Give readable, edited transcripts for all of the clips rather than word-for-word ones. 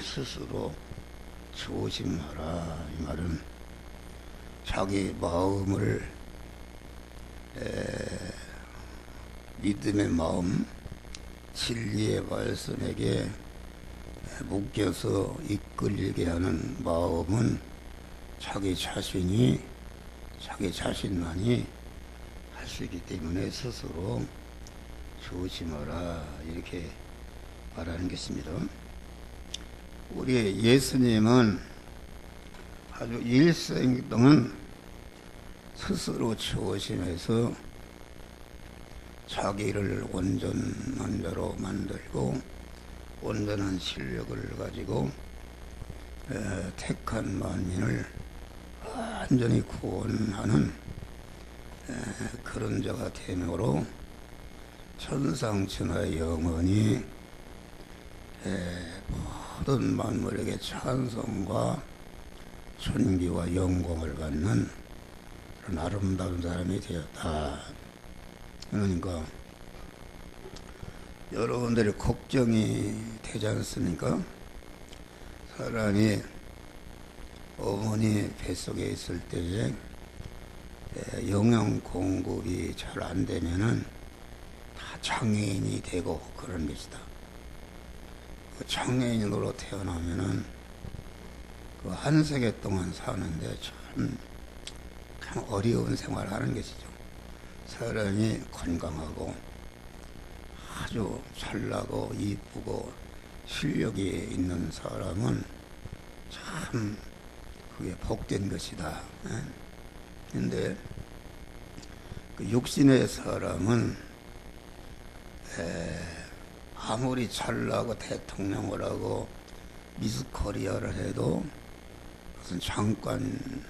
스스로 조심하라. 이 말은 자기 마음을 믿음의 마음, 진리의 말씀에게 묶여서 이끌리게 하는 마음은 자기 자신만이 할 수 있기 때문에 스스로 조심하라 이렇게 말하는 것입니다. 우리 예수님은 아주 일생 동안 스스로 조심해서 자기를 온전한 자로 만들고 온전한 실력을 가지고 택한 만민을 완전히 구원하는 그런 자가 되므로 천상천하의 영원히 모든 만물에게 찬송과 존귀와 영광을 받는 그런 아름다운 사람이 되었다. 그러니까 여러분들이 걱정이 되지 않습니까? 사람이 어머니 뱃속에 있을 때에 영양 공급이 잘 안 되면은 다 장애인이 되고 그런 것이다. 그 장애인으로 태어나면은 그 한 세계 동안 사는데 참 어려운 생활을 하는 것이죠. 사람이 건강하고 아주 잘나고 이쁘고 실력이 있는 사람은 참 그게 복된 것이다. 그런데 그 육신의 사람은 아무리 잘나고 대통령을 하고 미스 코리아를 해도 무슨 잠깐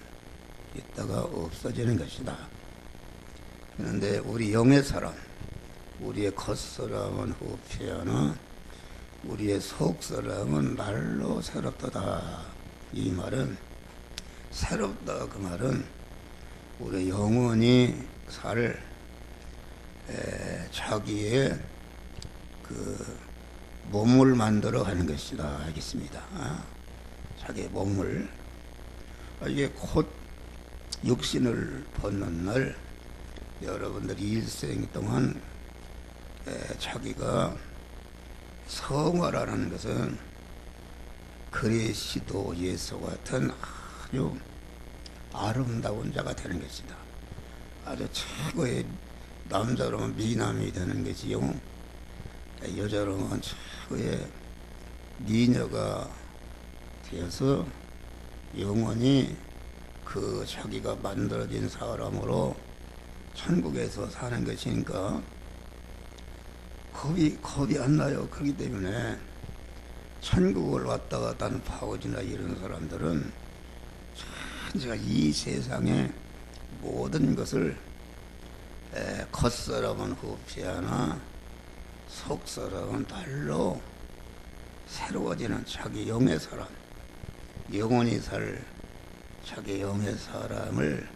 있다가 없어지는 것이다. 그런데 우리 영의 사람, 우리의 겉사람은 후피하나 우리의 속사람은 날로 새롭다. 이 말은 새롭다 그 말은 우리 영혼이 살 자기의 그 몸을 만들어 가는 것이다 알겠습니다. 자기의 몸을 이게 곧 육신을 벗는 날 여러분들이 일생 동안 자기가 성화라는 것은 그리스도 예수 같은 아주 아름다운 자가 되는 것이다. 아주 최고의 남자로는 미남이 되는 것이요, 여자로는 최고의 미녀가 되어서 영원히 그 자기가 만들어진 사람으로 천국에서 사는 것이니까 겁이 안 나요. 그렇기 때문에 천국을 왔다 갔다 하는 바오지나 이런 사람들은 제가 이 세상의 모든 것을 겉사람은 후피하나 속사람은 달로 새로워지는 자기 영의 사람, 영원히 살 자기 영의 사람을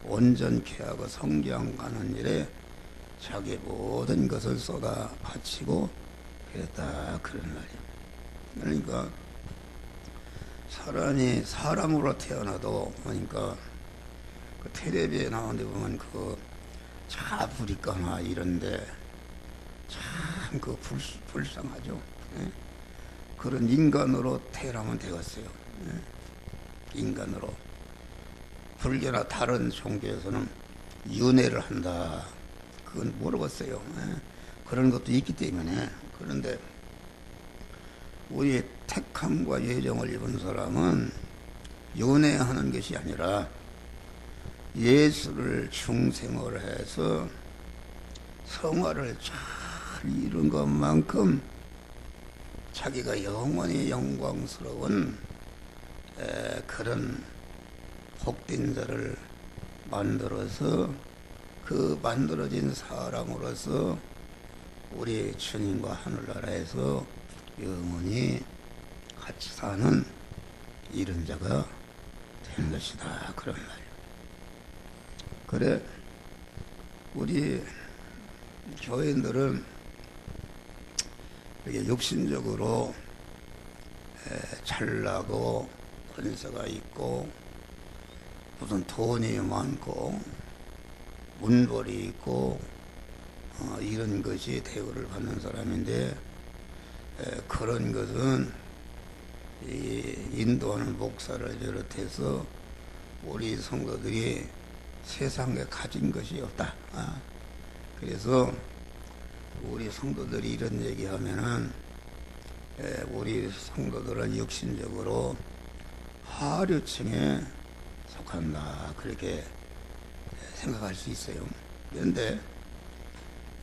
온전케 하고 성장하는 일에 자기 모든 것을 쏟아 바치고 그랬다 그런 말이에요. 그러니까 사람이 사람으로 태어나도 그러니까 그 텔레비에 나오는데 보면 그 아프리카나 이런데 참 그 불쌍하죠. 그런 인간으로 태어나면 되겠어요. 인간으로. 불교나 다른 종교에서는 윤회를 한다. 그건 모르겠어요. 그런 것도 있기 때문에. 그런데 우리의 택함과 예정을 입은 사람은 윤회하는 것이 아니라 예수를 중생을 해서 성화를 잘 이룬 것만큼 자기가 영원히 영광스러운 그런 복된 자를 만들어서 그 만들어진 사람으로서 우리 주님과 하늘나라에서 영원히 같이 사는 이런 자가 되는 것이다. 그런 말이에요. 그래 우리 교인들은 이게 육신적으로 잘나고 권세가 있고 무슨 돈이 많고 문벌이 있고 이런 것이 대우를 받는 사람인데, 그런 것은 이 인도하는 목사를 비롯해서 우리 성도들이 세상에 가진 것이 없다. 그래서 우리 성도들이 이런 얘기하면은 우리 성도들은 육신적으로 하류층에 속한다, 그렇게 생각할 수 있어요. 그런데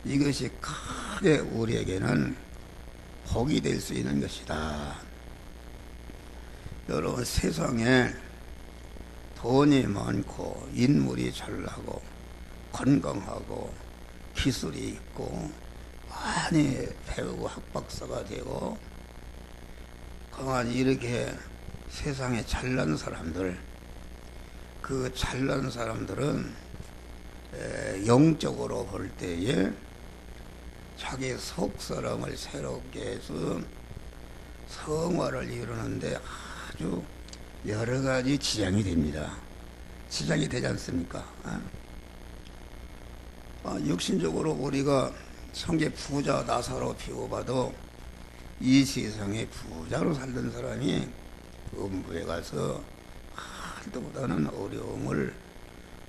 이것이 크게 우리에게는 복이 될 수 있는 것이다. 여러분, 세상에 돈이 많고 인물이 잘나고 건강하고 기술이 있고 많이 배우고 학박사가 되고 강한 이렇게 세상에 잘난 사람들, 그 잘난 사람들은 영적으로 볼 때에 자기 속사람을 새롭게 해서 성화를 이루는데 아주 여러 가지 지장이 됩니다. 지장이 되지 않습니까? 육신적으로 우리가 성계 부자 나사로 비워봐도 이 세상에 부자로 살던 사람이 음부에 가서 한도보다는 어려움을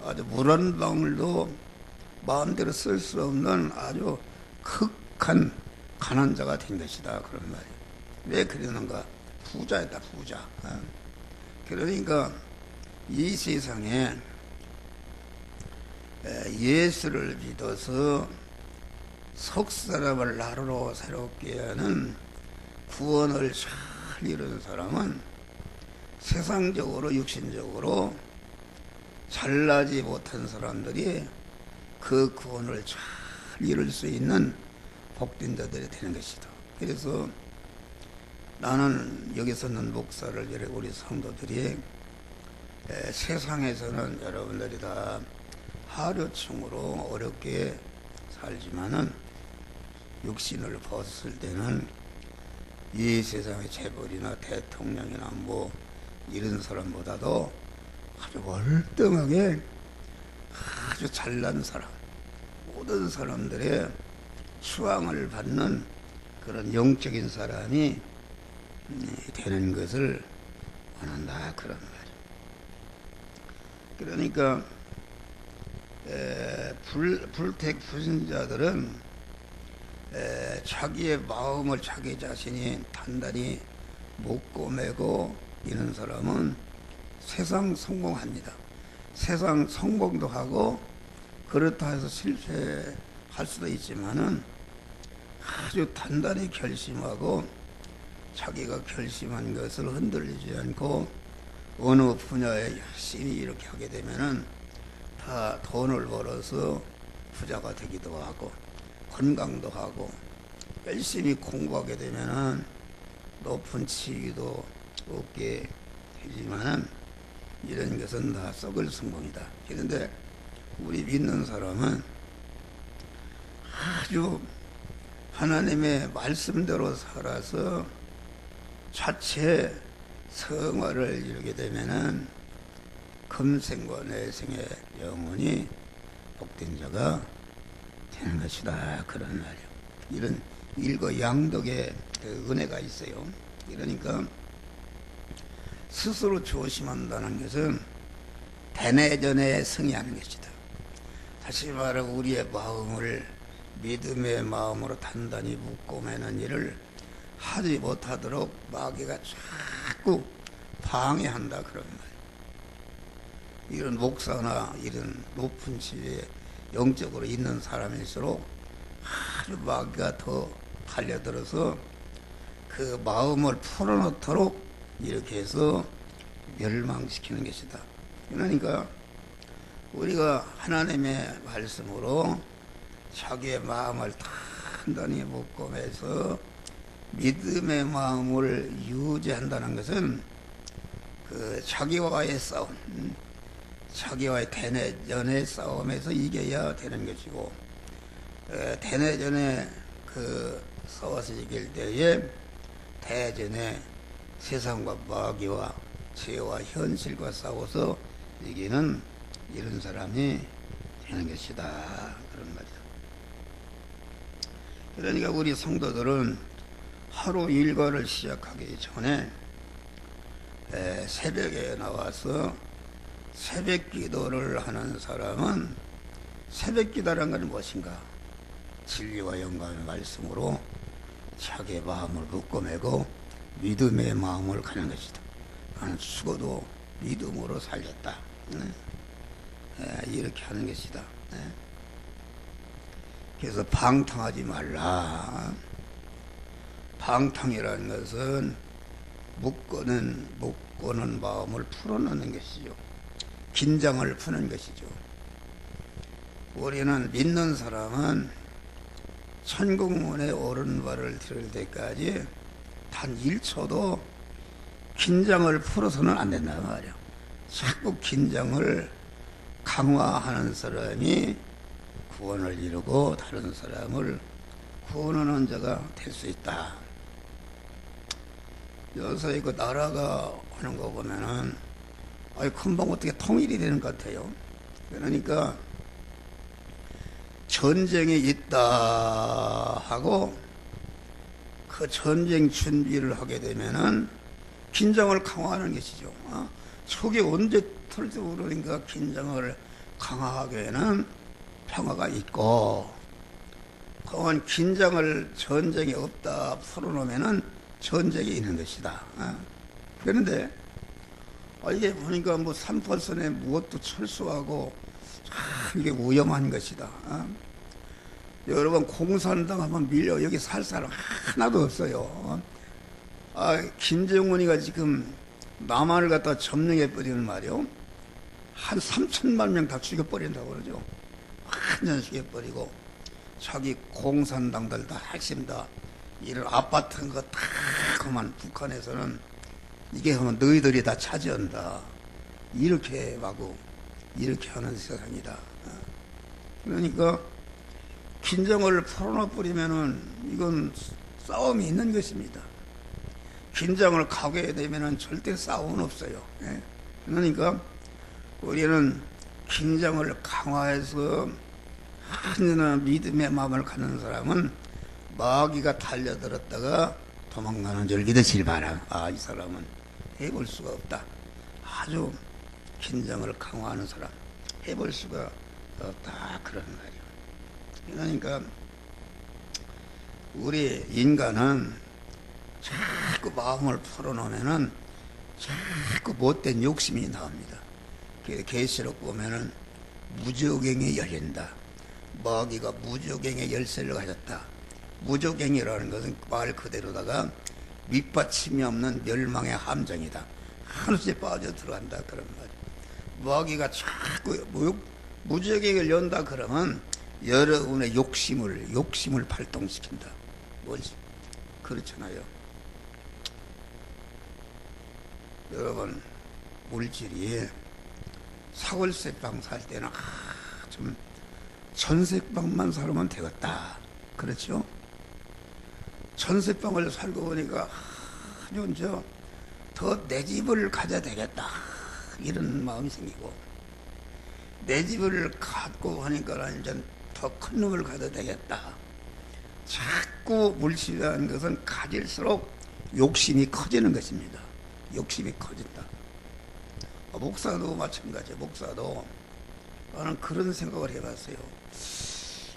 아주 물 한 방울도 마음대로 쓸 수 없는 아주 극한 가난자가 된 것이다, 그런 말이에요. 왜 그러는가? 부자였다, 부자. 그러니까 이 세상에 예수를 믿어서 속사람을 나로 새롭게 하는 구원을 잘 이룬 사람은 세상적으로 육신적으로 잘나지 못한 사람들이 그 구원을 잘 이룰 수 있는 복된 자들이 되는 것이다. 그래서 나는 여기 서는 목사를 우리 성도들이 세상에서는 여러분들이 다 하류층으로 어렵게 살지만은 육신을 벗을 때는 이 세상의 재벌이나 대통령이나 뭐 이런 사람보다도 아주 월등하게 아주 잘난 사람, 모든 사람들의 수왕을 받는 그런 영적인 사람이 되는 것을 원한다, 그런 말이에요. 그러니까 불택 불신자들은 자기의 마음을 자기 자신이 단단히 먹고 매고 이런 사람은 세상 성공합니다. 세상 성공도 하고 그렇다 해서 실패할 수도 있지만은 아주 단단히 결심하고 자기가 결심한 것을 흔들리지 않고 어느 분야에 열심히 이렇게 하게 되면은 다 돈을 벌어서 부자가 되기도 하고 건강도 하고 열심히 공부하게 되면은 높은 지위도 얻게 되지만은 이런 것은 다 썩을 성공이다. 그런데 우리 믿는 사람은 아주 하나님의 말씀대로 살아서 자체 성화를 이루게 되면은 금생과 내생의 영혼이 복된 자가 되는 것이다, 그런 말이에요. 이런 일거양득의 은혜가 있어요. 그러니까 스스로 조심한다는 것은 대내전에 승리하는 것이다. 다시 말해 우리의 마음을 믿음의 마음으로 단단히 묶고 매는 일을 하지 못하도록 마귀가 자꾸 방해한다, 그런 말이에요. 이런 목사나 이런 높은 지위에 영적으로 있는 사람일수록 아주 마귀가 더 달려들어서 그 마음을 풀어놓도록 이렇게 해서 멸망시키는 것이다. 그러니까 우리가 하나님의 말씀으로 자기의 마음을 단단히 묶고 매서 믿음의 마음을 유지한다는 것은 그 자기와의 싸움, 자기와의 대내전의 싸움에서 이겨야 되는 것이고, 대내전에 그 싸워서 이길 때에 대전에 세상과 마귀와 죄와 현실과 싸워서 이기는 이런 사람이 되는 것이다, 그런 말이죠. 그러니까 우리 성도들은 하루 일과를 시작하기 전에 새벽에 나와서 새벽 기도를 하는 사람은, 새벽 기도라는 것은 무엇인가? 진리와 영광의 말씀으로 자기의 마음을 묶어매고 믿음의 마음을 가는 것이다. 나는 죽어도 믿음으로 살겠다, 이렇게 하는 것이다. 그래서 방탕하지 말라. 방탕이라는 것은 묶고는 마음을 풀어놓는 것이죠. 긴장을 푸는 것이죠. 우리는 믿는 사람은 천국문에 오른발을 들을 때까지 단 1초도 긴장을 풀어서는 안 된단 말이야. 자꾸 긴장을 강화하는 사람이 구원을 이루고 다른 사람을 구원하는 자가 될 수 있다. 요새 그 나라가 하는 거 보면은 금방 어떻게 통일이 되는 것 같아요. 그러니까 전쟁이 있다 하고 그 전쟁 준비를 하게 되면은 긴장을 강화하는 것이죠. 속이 언제 털지 모르니까 긴장을 강화하기에는 평화가 있고, 그건 긴장을 전쟁이 없다 풀어놓으면은 전쟁이 있는 것이다. 그런데 이게 보니까 뭐 3%에 무엇도 철수하고 이게 위험한 것이다. 여러분 공산당 한번 밀려 여기 살 사람 하나도 없어요. 김정은이가 지금 남한을 갖다 점령해 버리는 말이요. 한 3천만 명 다 죽여버린다고 그러죠. 완전 죽여버리고 자기 공산당들 다 핵심 다 이런 아파트 같은 거 다 그만 북한에서는 이게 하면 너희들이 다 차지한다, 이렇게 하고 이렇게 하는 세상이다. 그러니까 긴장을 풀어놔버리면은 이건 싸움이 있는 것입니다. 긴장을 가게 되면은 절대 싸움은 없어요. 그러니까 우리는 긴장을 강화해서 하늘나 믿음의 마음을 갖는 사람은 마귀가 달려들었다가 도망가는 줄 믿으시기 바라. 이 사람은 해볼 수가 없다. 아주 긴장을 강화하는 사람 해볼 수가 없다, 그런 말이에요. 그러니까 우리 인간은 자꾸 마음을 풀어놓으면은 자꾸 못된 욕심이 나옵니다. 계시록 보면은 무저갱이 열린다. 마귀가 무저갱의 열쇠를 가졌다. 무저갱이라는 것은 말 그대로다가 밑받침이 없는 멸망의 함정이다. 한없이 빠져 들어간다, 그런 말이에요. 마귀가 자꾸 무저갱을 연다 그러면 여러분의 욕심을 발동시킨다. 그렇잖아요. 여러분, 물질이 사골세방 살 때는 좀 전세방만 살면 되겠다, 그렇죠? 전세방을 살고 보니까 아주 더 내 집을 가져야 되겠다, 이런 마음이 생기고, 내 집을 갖고 하니까 이제 더 큰 놈을 가져야 되겠다. 자꾸 물질이라는 것은 가질수록 욕심이 커지는 것입니다. 욕심이 커진다. 목사도 마찬가지예요. 목사도 나는 그런 생각을 해봤어요.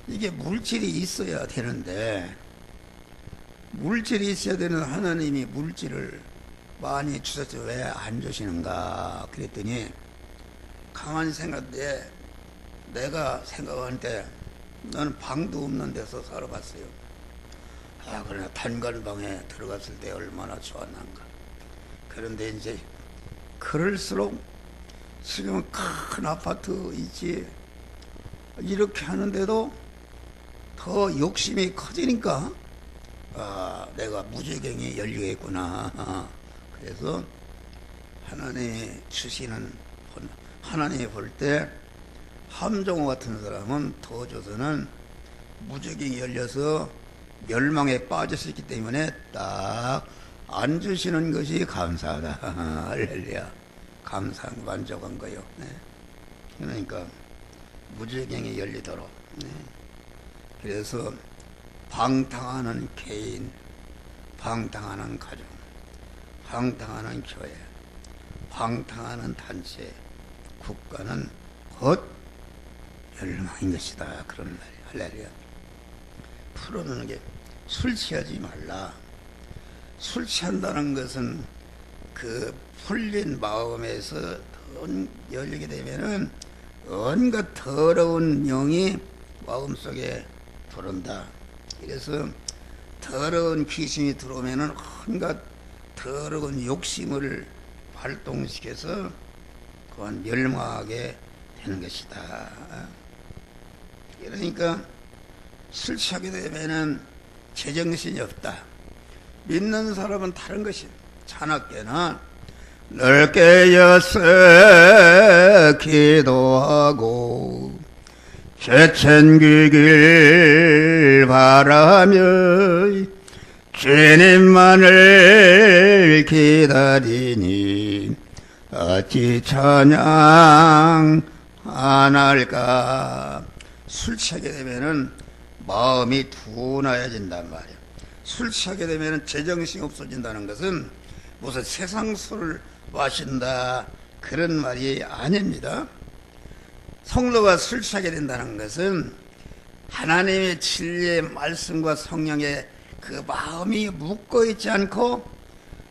이게 물질이 있어야 되는데, 물질이 있어야 되는 하나님이 물질을 많이 주셔서 왜 안 주시는가 그랬더니, 가만히 생각해, 내가 생각할 때 나는 방도 없는 데서 살아봤어요. 그러나 단간방에 들어갔을 때 얼마나 좋았는가. 그런데 이제 그럴수록 지금 큰 아파트 있지, 이렇게 하는데도 더 욕심이 커지니까 내가 무저갱이 열리겠구나. 그래서 하나님이 주시는, 하나님이 볼 때 함정호 같은 사람은 더 줘서는 무저갱이 열려서 멸망에 빠질 수 있기 때문에 딱 안 주시는 것이 감사하다. 할렐루야. 감사한 만족한 거요. 네. 그러니까 무지경이 열리도록. 네. 그래서 방탕하는 개인, 방탕하는 가정, 방탕하는 교회, 방탕하는 단체, 국가는 곧 멸망인 것이다. 그런 말이에요. 할렐루야. 풀어놓는 게 술 취하지 말라. 술 취한다는 것은 그 풀린 마음에서 열리게 되면은 온갖 더러운 영이 마음속에 들어온다. 그래서 더러운 귀신이 들어오면은 온갖 더러운 욕심을 발동시켜서 그건 멸망하게 되는 것이다. 그러니까 술 취하게 되면은 제정신이 없다. 믿는 사람은 다른 것이다. 자나깨나 늘 깨어서 기도하고 죄 챙기길 바라며 주님만을 기다리니 어찌 찬양 안 할까. 술 취하게 되면은 마음이 둔해진단 말이야. 술 취하게 되면은 제정신이 없어진다는 것은 무슨 세상 술을 마신다 그런 말이 아닙니다. 성도가 술 취하게 된다는 것은 하나님의 진리의 말씀과 성령의 그 마음이 묶어 있지 않고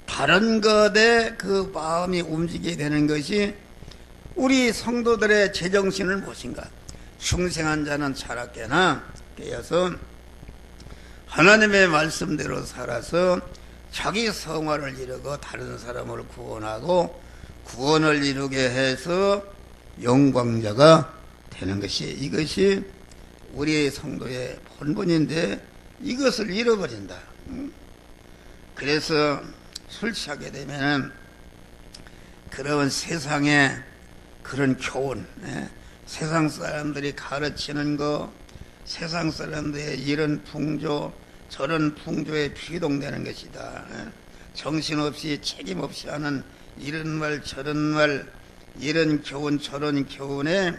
다른 것에 그 마음이 움직이게 되는 것이 우리 성도들의 제정신을 무엇인가. 충성한 자는 자라깨나 깨어서 하나님의 말씀대로 살아서 자기 성화를 이루고 다른 사람을 구원하고 구원을 이루게 해서 영광자가 되는 것이, 이것이 우리 성도의 본분인데 이것을 잃어버린다. 그래서 술 취하게 되면은 그런 세상에 그런 교훈, 세상 사람들이 가르치는 거, 세상 사람들의 이런 풍조 저런 풍조에 피동되는 것이다. 정신없이 책임없이 하는 이런 말 저런 말, 이런 교훈 저런 교훈에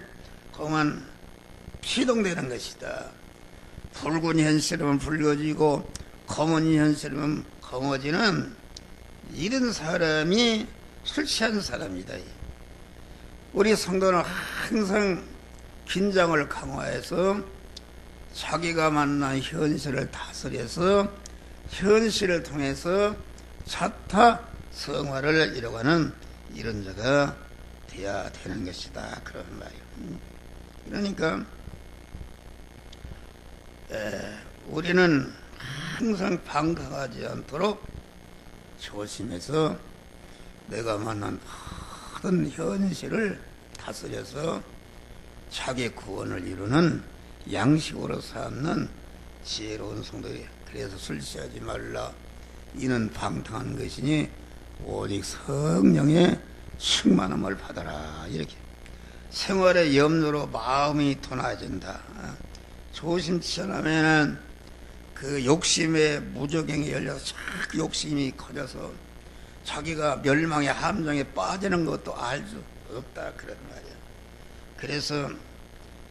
그만 피동되는 것이다. 붉은 현실이면 붉어지고 검은 현실이면 검어지는 이런 사람이 술 취한 사람이다. 우리 성도는 항상 긴장을 강화해서 자기가 만난 현실을 다스려서 현실을 통해서 자타 성화를 이뤄가는 이런 자가 돼야 되는 것이다. 그런 말이에요. 그러니까 우리는 항상 방황하지 않도록 조심해서 내가 만난 모든 현실을 다스려서 자기 구원을 이루는 양식으로 삼는 지혜로운 성도예요. 그래서 술 취하지 말라. 이는 방탕한 것이니 오직 성령의 충만함을 받아라. 이렇게 생활의 염려로 마음이 둔해진다. 조심치 않으면은 그 욕심에 무저갱이 열려서 자꾸 욕심이 커져서 자기가 멸망의 함정에 빠지는 것도 알 수 없다. 그런 말이야. 그래서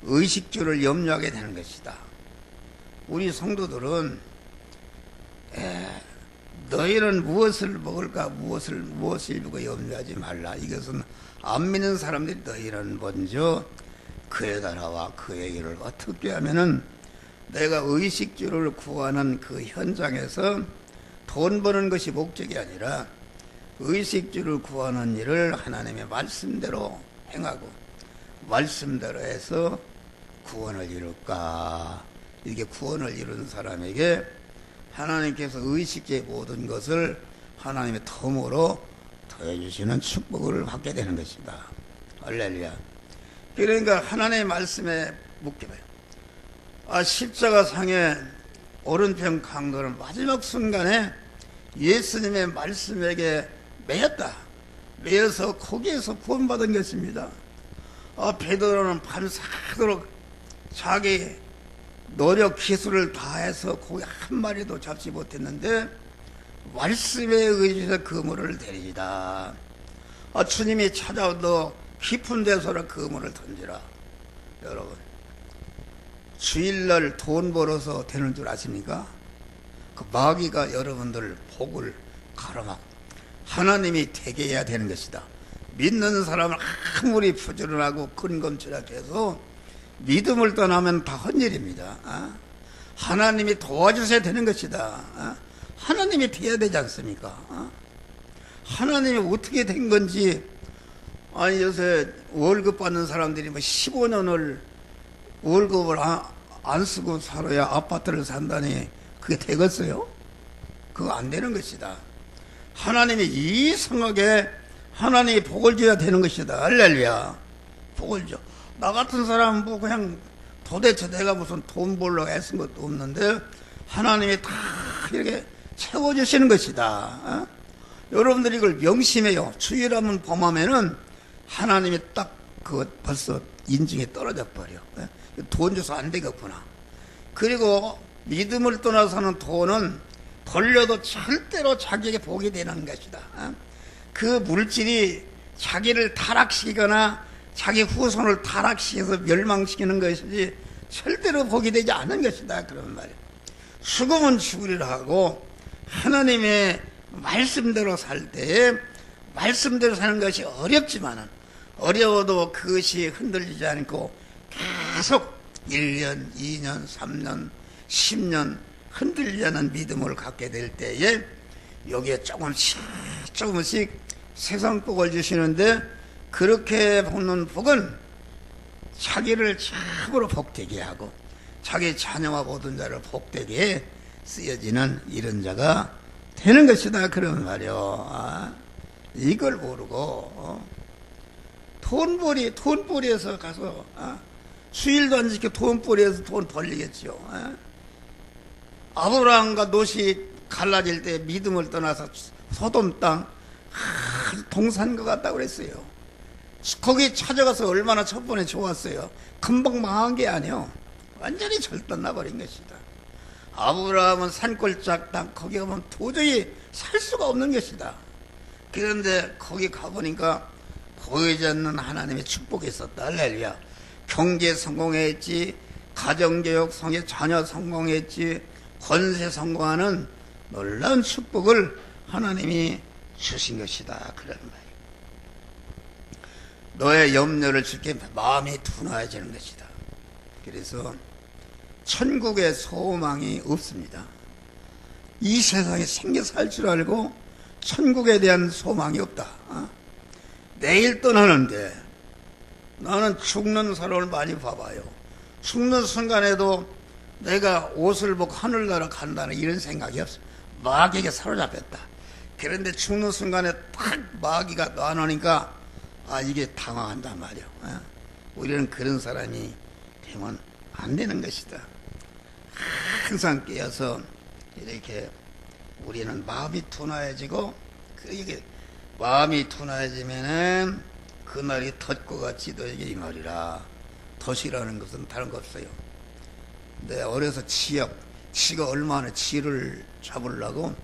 의식주를 염려하게 되는 것이다. 우리 성도들은 너희는 무엇을 먹을까 무엇을 입을까 염려하지 말라. 이것은 안 믿는 사람들이 너희는 먼저 그에다 나와 그의 일을 어떻게 하면은 내가 의식주를 구하는 그 현장에서 돈 버는 것이 목적이 아니라 의식주를 구하는 일을 하나님의 말씀대로 행하고 말씀대로 해서 구원을 이룰까. 이렇게 구원을 이룬 사람에게 하나님께서 의식주의 모든 것을 하나님의 덤으로 더해주시는 축복을 받게 되는 것이다. 할렐루야. 그러니까 하나님의 말씀에 묶여봐요. 십자가상의 오른편 강도는 마지막 순간에 예수님의 말씀에게 매였다. 매여서 거기에서 구원받은 것입니다. 베드로는 밤새도록 자기 노력 기술을 다해서 고기 한 마리도 잡지 못했는데 말씀에 의지해서 그물을 내리다. 주님이 찾아오도 깊은 데서라 그물을 던지라. 여러분, 주일날 돈 벌어서 되는 줄 아십니까? 그 마귀가 여러분들 복을 가로막 하나님이 되게 해야 되는 것이다. 믿는 사람을 아무리 부지런하고 근검절약해서 믿음을 떠나면 다 헛일입니다. 하나님이 도와주셔야 되는 것이다. 하나님이 돼야 되지 않습니까? 하나님이 어떻게 된 건지. 아니, 요새 월급 받는 사람들이 뭐 15년을 월급을 안 쓰고 살아야 아파트를 산다니 그게 되겠어요? 그거 안 되는 것이다. 하나님이 이상하게 하나님이 복을 줘야 되는 것이다. 할렐루야. 복을 줘. 나 같은 사람은 뭐 그냥 도대체 내가 무슨 돈 벌려고 애쓴 것도 없는데 하나님이 다 이렇게 채워주시는 것이다. 여러분들이 이걸 명심해요. 주일 한번 범하면은 하나님이 딱 그거 벌써 인증이 떨어져 버려. 돈 줘서 안 되겠구나. 그리고 믿음을 떠나서는 돈은 벌려도 절대로 자기에게 복이 되는 것이다. 그 물질이 자기를 타락시키거나 자기 후손을 타락시켜서 멸망시키는 것이지 절대로 복이 되지 않은 것이다. 그런 말이에요. 죽으면 죽으리라 하고 하나님의 말씀대로 살 때에 말씀대로 사는 것이 어렵지만은 어려워도 그것이 흔들리지 않고 계속 1년, 2년, 3년, 10년 흔들리지 않는 믿음을 갖게 될 때에 여기에 조금씩 세상 복을 주시는데 그렇게 받는 복은 자기를 참으로 복되게 하고 자기 자녀와 모든 자를 복되게 쓰여지는 이런 자가 되는 것이다. 그런 말이요. 이걸 모르고 돈벌이에서 가서 수일도 안 지켜 돈벌이에서 돈 벌리겠죠. 아브라함과 롯이 갈라질 때 믿음을 떠나서 소돔 땅 동산과 같다고 그랬어요. 거기 찾아가서 얼마나 첫 번에 좋았어요. 금방 망한 게 아니요. 완전히 절단나버린 것이다. 아브라함은 산골짝 땅 거기 가면 도저히 살 수가 없는 것이다. 그런데 거기 가보니까 보이지 않는 하나님의 축복이 있었다. 할렐루야. 경제 성공했지, 가정교육 성에 자녀 성공했지, 권세 성공하는 놀라운 축복을 하나님이 주신 것이다. 그런 말이에요. 너의 염려를 주께 마음이 둔화해지는 것이다. 그래서 천국의 소망이 없습니다. 이 세상에 생겨 살 줄 알고 천국에 대한 소망이 없다. 내일 떠나는데 나는 죽는 사람을 많이 봐봐요. 죽는 순간에도 내가 옷을 벗고 하늘나라 간다는 이런 생각이 없어. 마귀에게 사로잡혔다. 그런데 죽는 순간에 딱 마귀가 놔놓으니까 이게 당황한단 말이야. 우리는 그런 사람이 되면 안 되는 것이다. 항상 깨어서 이렇게 우리는 마음이 둔화해지고 이게 마음이 둔화해지면은 그날이 덫과 지도에게 이 말이라. 덫이라는 것은 다른 거 없어요. 내 어려서 지가 얼마나 지를 잡으려고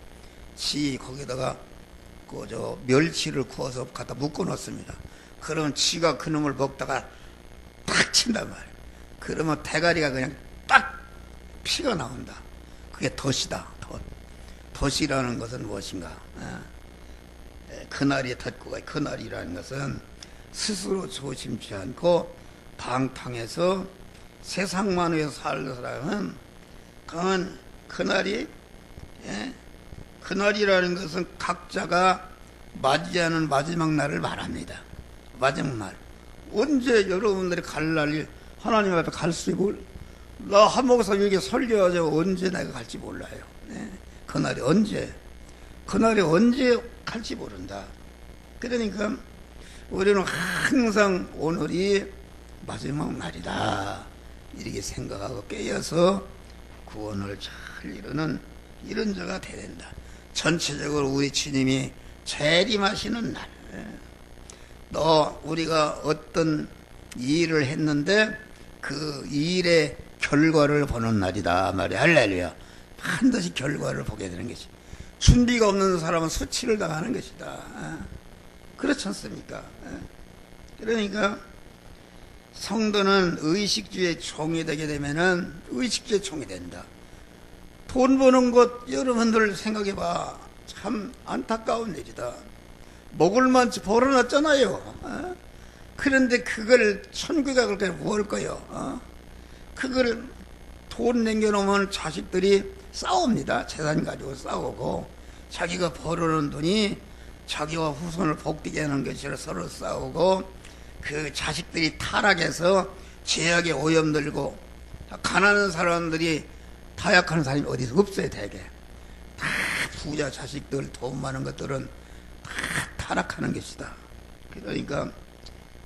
거기다가 멸치를 구워서 갖다 묶어 놓습니다. 그러면 지가 그놈을 먹다가 딱 친단 말이에요. 그러면 대가리가 그냥 딱 피가 나온다. 그게 덫이다. 덫이라는 것은 무엇인가? 그날이 덫과 그날이라는 것은 스스로 조심치 않고 방탕해서 세상만 위해서 살는 사람은 그날이라는 것은 각자가 맞이하는 마지막 날을 말합니다. 마지막 날. 언제 여러분들이 갈 날이 하나님 앞에 갈 수 있고, 나 한목에서 여기 설교하자고 언제 내가 갈지 몰라요. 그날이 언제 갈지 모른다. 그러니까 우리는 항상 오늘이 마지막 날이다. 이렇게 생각하고 깨어서 구원을 잘 이루는 이런 자가 되야 된다. 전체적으로 우리 주님이 재림하시는 날. 우리가 어떤 일을 했는데 그 일의 결과를 보는 날이다 말이야. 할렐루야. 반드시 결과를 보게 되는 것이. 준비가 없는 사람은 수치를 당하는 것이다. 그렇지 않습니까? 그러니까 성도는 의식주의 종이 되게 되면은 의식주의 종이 된다. 돈 버는 것 여러분들 생각해봐. 참 안타까운 일이다. 먹을 만치 벌어놨잖아요. 그런데 그걸 천국에 그렇게 뭘 거요? 그걸 돈 남겨놓으면 자식들이 싸웁니다. 재산 가지고 싸우고, 자기가 벌어놓은 돈이 자기와 후손을 복되게 하는 것이라 서로 싸우고, 그 자식들이 타락해서 죄악에 오염들고, 가난한 사람들이 타락하는 사람이 어디서 없어요. 대개 다 부자 자식들, 돈 많은 것들은 다 타락하는 것이다. 그러니까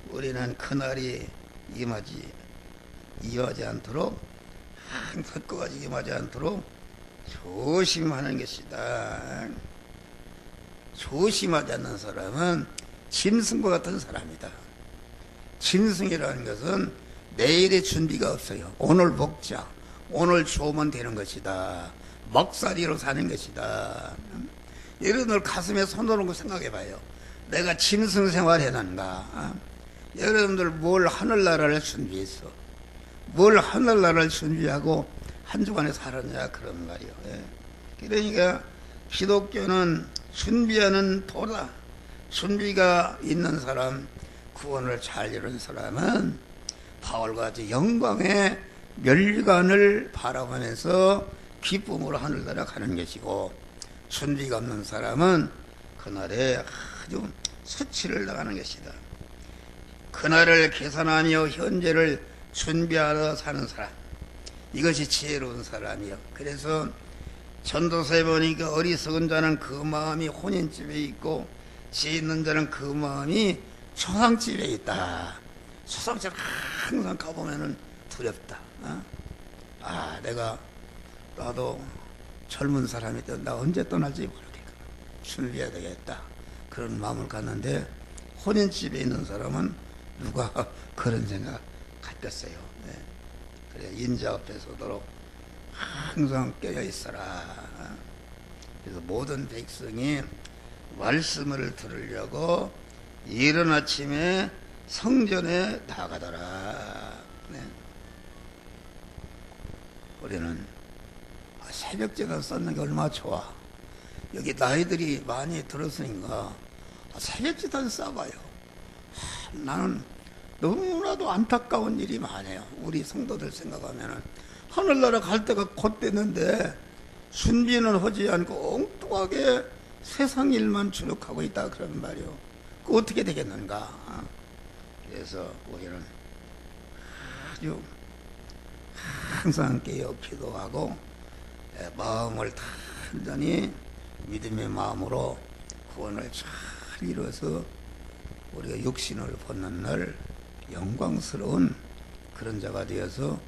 우리는 그날이 임하지 않도록, 항상 끝까지 임하지 않도록 조심하는 것이다. 조심하지 않는 사람은 짐승과 같은 사람이다. 짐승이라는 것은 내일의 준비가 없어요. 오늘 먹자, 오늘 좋으면 되는 것이다. 먹살이로 사는 것이다. 여러분들 가슴에 손 얹고 생각해 봐요. 내가 짐승 생활 해놨는가? 여러분들 뭘 하늘나라를 준비했어? 뭘 하늘나라를 준비하고 한 주간에 살았냐? 그런 말이요. 그러니까 기독교는 준비하는 도다. 준비가 있는 사람, 구원을 잘 이룬 사람은 바울과 같이 영광의 멸관을 바라보면서 기쁨으로 하늘나라 가는 것이고, 준비가 없는 사람은 그날에 아주 수치를 당하는 것이다. 그날을 계산하며 현재를 준비하러 사는 사람, 이것이 지혜로운 사람이요. 그래서 전도서에 보니까 어리석은 자는 그 마음이 혼인집에 있고, 지혜 있는 자는 그 마음이 초상집에 있다. 초상집 항상 가보면은 두렵다. 나도 젊은 사람이 나 언제 떠날지 모르겠다. 준비해야 되겠다. 그런 마음을 갖는데, 혼인집에 있는 사람은 누가 그런 생각 갖겠어요. 그래, 인자 앞에 서도록 항상 깨어 있어라. 그래서 모든 백성이 말씀을 들으려고 이른 아침에 성전에 나가더라. 우리는 새벽제가 썼는 게 얼마나 좋아. 여기 나이들이 많이 들었으니까 새벽제단 써봐요. 나는 너무나도 안타까운 일이 많아요. 우리 성도들 생각하면은 하늘나라 갈 때가 곧 됐는데 준비는 하지 않고 엉뚱하게 세상 일만 주력하고 있다, 그런 말이요. 그 어떻게 되겠는가? 그래서 우리는 아주 항상 깨어 기도하고 마음을 단단히 믿음의 마음으로 구원을 잘 이루어서 우리가 육신을 벗는 날 영광스러운 그런 자가 되어서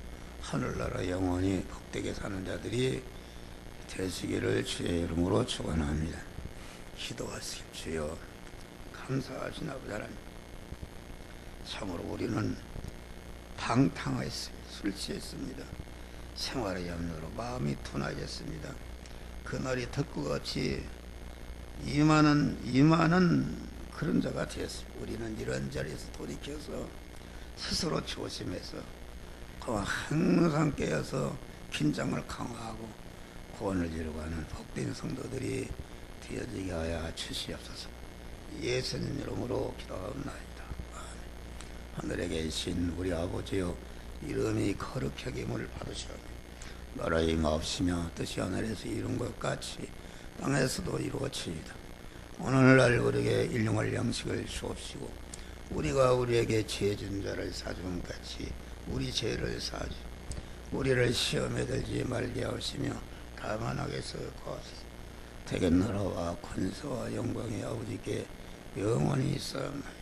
하늘나라 영원히 복되게 사는 자들이 되시기를 주의 이름으로 축원합니다. 기도하십시오. 감사하신 아버지 하나님, 참으로 우리는 방탕하였습니다. 술 취했습니다. 생활의 염려로 마음이 둔하였습니다. 그날이 덕구같이 임하는 그런 자가 되었습니다. 우리는 이런 자리에서 돌이켜서 스스로 조심해서 항상 깨어서 긴장을 강화하고 구원을 이루고 하는 복된 성도들이 되어지게 하여 주시옵소서. 예수님 이름으로 기도하옵나이다. 하늘에 계신 우리 아버지여, 이름이 거룩하게 힘을 받으시오며 나라의 마옵시며 뜻이 하늘에서 이룬 것 같이 땅에서도 이루어지이다. 오늘날 우리에게 일용할 양식을 주옵시고, 우리가 우리에게 죄 진 자를 사준 같이 우리 죄를 사주, 우리를 시험에 들지 말게 하시며 다만 악에서 구하소서. 대개 나라와 권세와 영광이 아버지께 영원히 있사옵나이다.